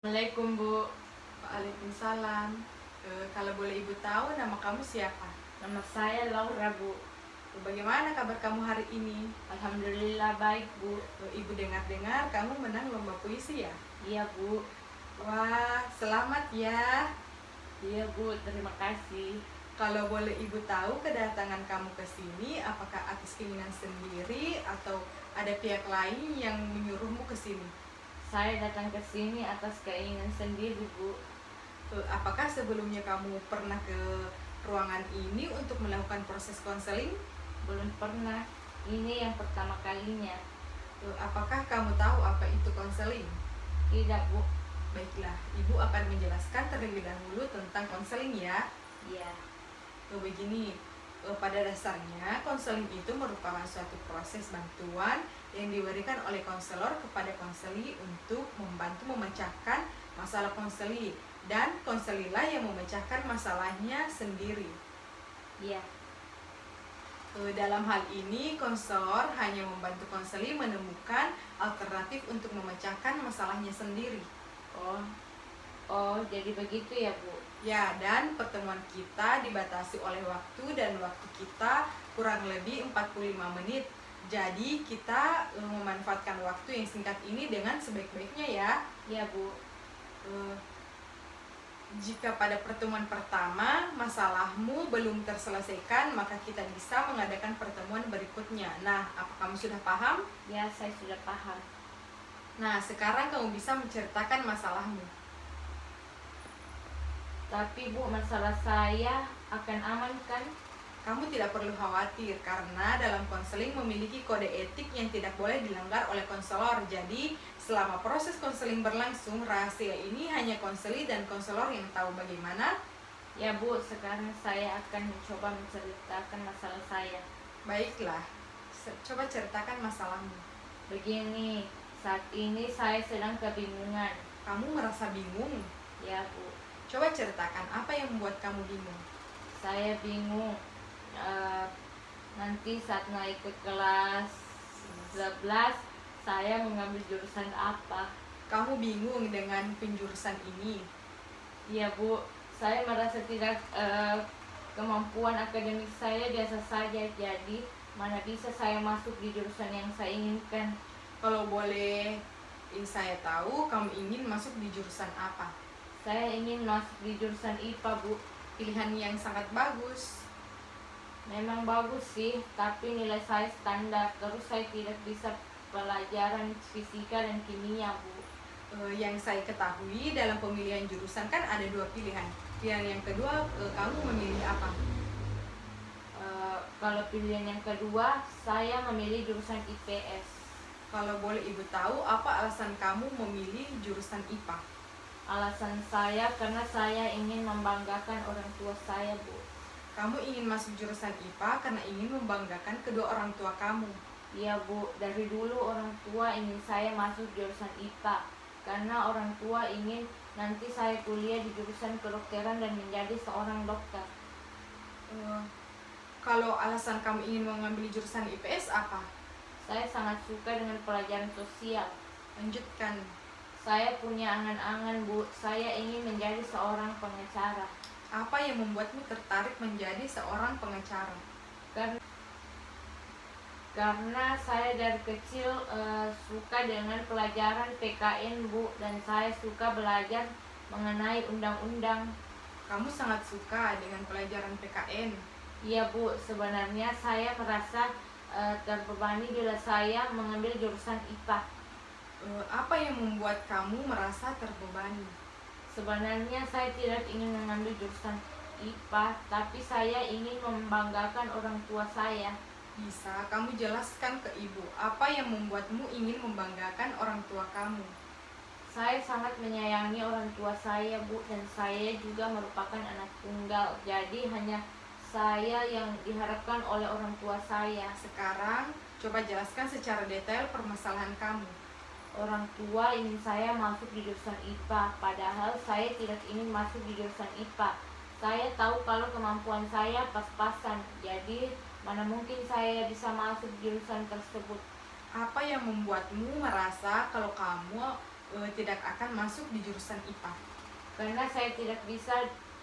Assalamualaikum Bu. Waalaikumsalam. Kalau boleh Ibu tahu nama kamu siapa? Nama saya Laura Bu. Bagaimana kabar kamu hari ini? Alhamdulillah baik Bu. Ibu dengar-dengar kamu menang lomba puisi ya? Iya Bu. Wah, selamat ya. Iya Bu, terima kasih. Kalau boleh Ibu tahu kedatangan kamu ke sini, apakah atas keinginan sendiri atau ada pihak lain yang menyuruhmu ke sini? Saya datang ke sini atas keinginan sendiri Bu. Apakah sebelumnya kamu pernah ke ruangan ini untuk melakukan proses konseling? Belum pernah. Ini yang pertama kalinya. Apakah kamu tahu apa itu konseling? Tidak Bu. Baiklah, Ibu akan menjelaskan terlebih dahulu tentang konseling ya. Iya. Begini, pada dasarnya konseling itu merupakan suatu proses bantuan yang diberikan oleh konselor kepada konseli untuk membantu memecahkan masalah konseli, dan konselilah yang memecahkan masalahnya sendiri. Iya. Dalam hal ini, konselor hanya membantu konseli menemukan alternatif untuk memecahkan masalahnya sendiri. Oh, jadi begitu ya Bu. Ya, dan pertemuan kita dibatasi oleh waktu, dan waktu kita kurang lebih 45 menit. Jadi kita memanfaatkan waktu yang singkat ini dengan sebaik-baiknya ya. Iya Bu. Jika pada pertemuan pertama masalahmu belum terselesaikan, maka kita bisa mengadakan pertemuan berikutnya. Nah, apa kamu sudah paham? Ya, saya sudah paham. Nah, sekarang kamu bisa menceritakan masalahmu. Tapi Bu, masalah saya akan aman kan? Kamu tidak perlu khawatir karena dalam konseling memiliki kode etik yang tidak boleh dilanggar oleh konselor. Jadi, selama proses konseling berlangsung, rahasia ini hanya konseli dan konselor yang tahu. Bagaimana? Ya Bu, sekarang saya akan mencoba menceritakan masalah saya. Baiklah, coba ceritakan masalahmu. Begini, saat ini saya sedang kebingungan. Kamu merasa bingung? Ya Bu. Coba ceritakan apa yang membuat kamu bingung. Saya bingung nanti saat naik ke kelas 11 saya mengambil jurusan apa. Kamu bingung dengan penjurusan ini? Iya Bu, saya merasa tidak kemampuan akademik saya biasa saja, jadi mana bisa saya masuk di jurusan yang saya inginkan. Kalau boleh saya tahu, kamu ingin masuk di jurusan apa? Saya ingin masuk di jurusan IPA Bu. Pilihan yang sangat bagus. Memang bagus sih, tapi nilai saya standar, terus saya tidak bisa pelajaran fisika dan kimia Bu. Yang saya ketahui dalam pemilihan jurusan kan ada dua pilihan. Pilihan yang kedua, kamu memilih apa? Kalau pilihan yang kedua, saya memilih jurusan IPS. Kalau boleh Ibu tahu, apa alasan kamu memilih jurusan IPA? Alasan saya karena saya ingin membanggakan orang tua saya Bu. Kamu ingin masuk jurusan IPA karena ingin membanggakan kedua orang tua kamu? Iya Bu, dari dulu orang tua ingin saya masuk jurusan IPA karena orang tua ingin nanti saya kuliah di jurusan kedokteran dan menjadi seorang dokter. Kalau alasan kamu ingin mengambil jurusan IPS apa? Saya sangat suka dengan pelajaran sosial. Lanjutkan. Saya punya angan-angan Bu, saya ingin menjadi seorang pengacara. Apa yang membuatmu tertarik menjadi seorang pengacara? Karena saya dari kecil suka dengan pelajaran PKN Bu, dan saya suka belajar mengenai undang-undang. Kamu sangat suka dengan pelajaran PKN? Iya Bu, sebenarnya saya merasa terbebani bila saya mengambil jurusan IPA. Apa yang membuat kamu merasa terbebani? Sebenarnya saya tidak ingin mengambil jurusan IPA, tapi saya ingin membanggakan orang tua saya. Bisa kamu jelaskan ke Ibu, apa yang membuatmu ingin membanggakan orang tua kamu? Saya sangat menyayangi orang tua saya Bu, dan saya juga merupakan anak tunggal. Jadi hanya saya yang diharapkan oleh orang tua saya. Sekarang coba jelaskan secara detail permasalahan kamu. Orang tua ingin saya masuk di jurusan IPA, padahal saya tidak ingin masuk di jurusan IPA. Saya tahu kalau kemampuan saya pas-pasan, jadi mana mungkin saya bisa masuk jurusan tersebut. Apa yang membuatmu merasa kalau kamu tidak akan masuk di jurusan IPA? Karena saya tidak bisa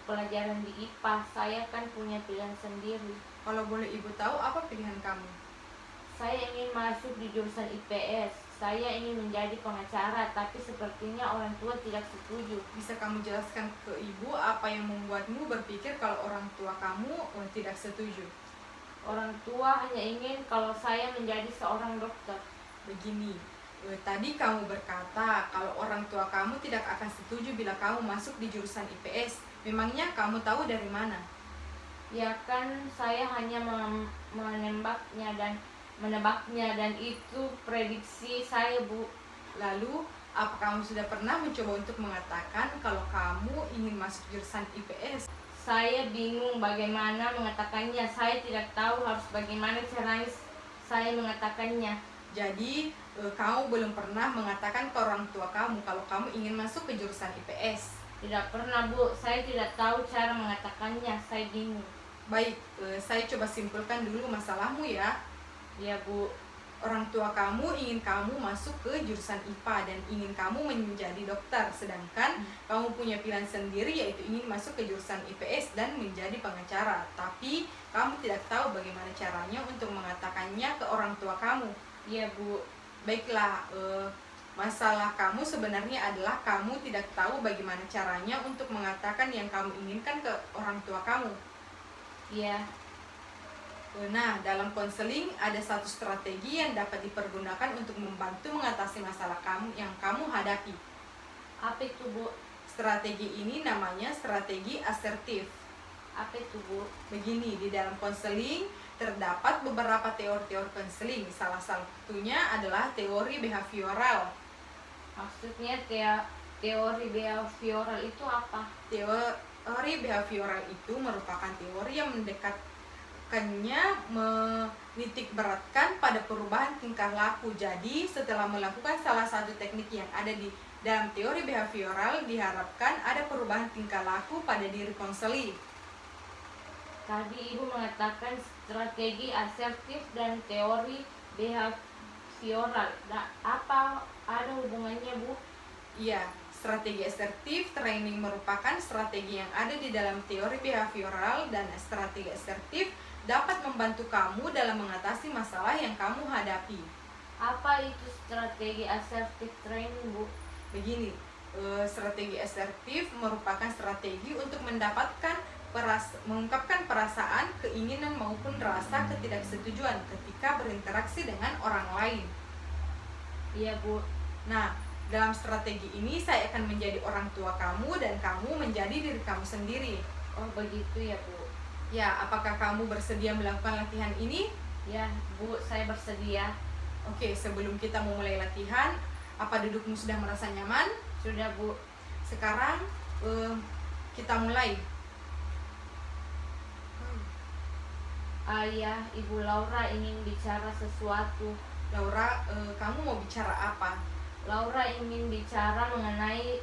pelajaran di IPA, saya kan punya pilihan sendiri. Kalau boleh Ibu tahu apa pilihan kamu? Saya ingin masuk di jurusan IPS. Saya ingin menjadi pengacara, tapi sepertinya orang tua tidak setuju. Bisa kamu jelaskan ke Ibu apa yang membuatmu berpikir kalau orang tua kamu tidak setuju? Orang tua hanya ingin kalau saya menjadi seorang dokter. Begini, tadi kamu berkata kalau orang tua kamu tidak akan setuju bila kamu masuk di jurusan IPS. Memangnya kamu tahu dari mana? Ya kan saya hanya menebaknya dan itu prediksi saya, Bu. Lalu, apa kamu sudah pernah mencoba untuk mengatakan kalau kamu ingin masuk jurusan IPS? Saya bingung bagaimana mengatakannya. Saya tidak tahu harus bagaimana caranya saya mengatakannya. Jadi, kamu belum pernah mengatakan ke orang tua kamu kalau kamu ingin masuk ke jurusan IPS? Tidak pernah, Bu. Saya tidak tahu cara mengatakannya. Saya bingung. Baik, saya coba simpulkan dulu masalahmu ya. Ya, Bu. Orang tua kamu ingin kamu masuk ke jurusan IPA dan ingin kamu menjadi dokter, sedangkan kamu punya pilihan sendiri yaitu ingin masuk ke jurusan IPS dan menjadi pengacara. Tapi kamu tidak tahu bagaimana caranya untuk mengatakannya ke orang tua kamu. Iya, Bu. Baiklah, masalah kamu sebenarnya adalah kamu tidak tahu bagaimana caranya untuk mengatakan yang kamu inginkan ke orang tua kamu. Iya. Nah, dalam konseling ada satu strategi yang dapat dipergunakan untuk membantu mengatasi masalah kamu yang kamu hadapi. Apa itu, Bu? Strategi ini namanya strategi asertif. Apa itu, Bu? Begini, di dalam konseling terdapat beberapa teori-teori konseling. Salah satunya adalah teori behavioral. Maksudnya teori behavioral itu apa? Teori behavioral itu merupakan teori yang menitik beratkan pada perubahan tingkah laku. Jadi, setelah melakukan salah satu teknik yang ada di dalam teori behavioral, diharapkan ada perubahan tingkah laku pada diri konseli. Tadi Ibu mengatakan strategi asertif dan teori behavioral. Apa ada hubungannya, Bu? Iya, strategi asertif training merupakan strategi yang ada di dalam teori behavioral, dan strategi asertif dapat membantu kamu dalam mengatasi masalah yang kamu hadapi. Apa itu strategi asertif training, Bu? Begini, strategi asertif merupakan strategi untuk mengungkapkan perasaan, keinginan maupun rasa ketidaksetujuan ketika berinteraksi dengan orang lain. Iya, Bu. Nah, dalam strategi ini saya akan menjadi orang tua kamu dan kamu menjadi diri kamu sendiri. Oh, begitu ya, Bu. Ya, apakah kamu bersedia melakukan latihan ini? Ya, Bu, saya bersedia. Oke, sebelum kita memulai latihan, apa dudukmu sudah merasa nyaman? Sudah, Bu. Sekarang kita mulai. Ayah, Ibu Laura ingin bicara sesuatu. Laura, kamu mau bicara apa? Laura ingin bicara mengenai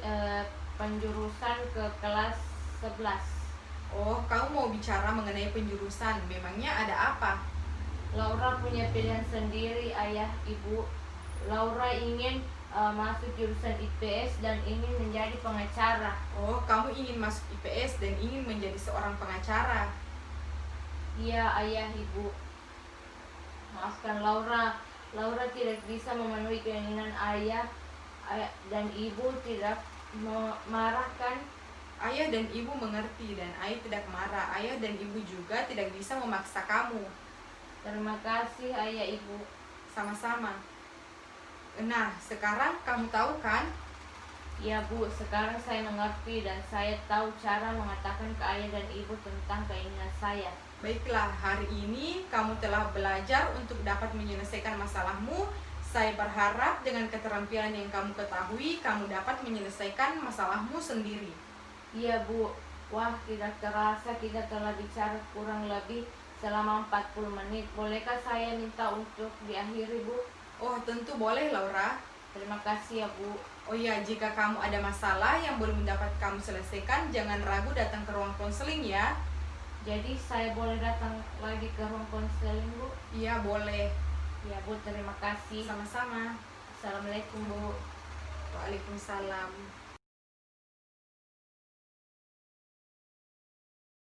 penjurusan ke kelas 11. Oh, kamu mau bicara mengenai penjurusan. Memangnya ada apa? Laura punya pilihan sendiri, Ayah, Ibu. Laura ingin masuk jurusan IPS dan ingin menjadi pengacara. Oh, kamu ingin masuk IPS dan ingin menjadi seorang pengacara. Iya, Ayah, Ibu. Maafkan Laura. Laura tidak bisa memenuhi keinginan ayah dan ibu tidak memarahkan. Ayah dan ibu mengerti dan ayah tidak marah. Ayah dan ibu juga tidak bisa memaksa kamu. Terima kasih, Ayah, Ibu. Sama-sama. Nah, sekarang kamu tahu kan? Ya, Bu, sekarang saya mengerti dan saya tahu cara mengatakan ke ayah dan ibu tentang keinginan saya. Baiklah, hari ini kamu telah belajar untuk dapat menyelesaikan masalahmu. Saya berharap dengan keterampilan yang kamu ketahui, kamu dapat menyelesaikan masalahmu sendiri. Iya, Bu. Wah, tidak terasa kita telah bicara kurang lebih selama 40 menit. Bolehkah saya minta untuk diakhiri, Bu? Oh, tentu boleh, Laura. Terima kasih ya, Bu. Oh ya, jika kamu ada masalah yang belum dapat kamu selesaikan, jangan ragu datang ke ruang konseling ya. Jadi saya boleh datang lagi ke ruang konseling, Bu? Iya, boleh. Ya, Bu, terima kasih. Sama-sama. Assalamualaikum, Bu. Waalaikumsalam.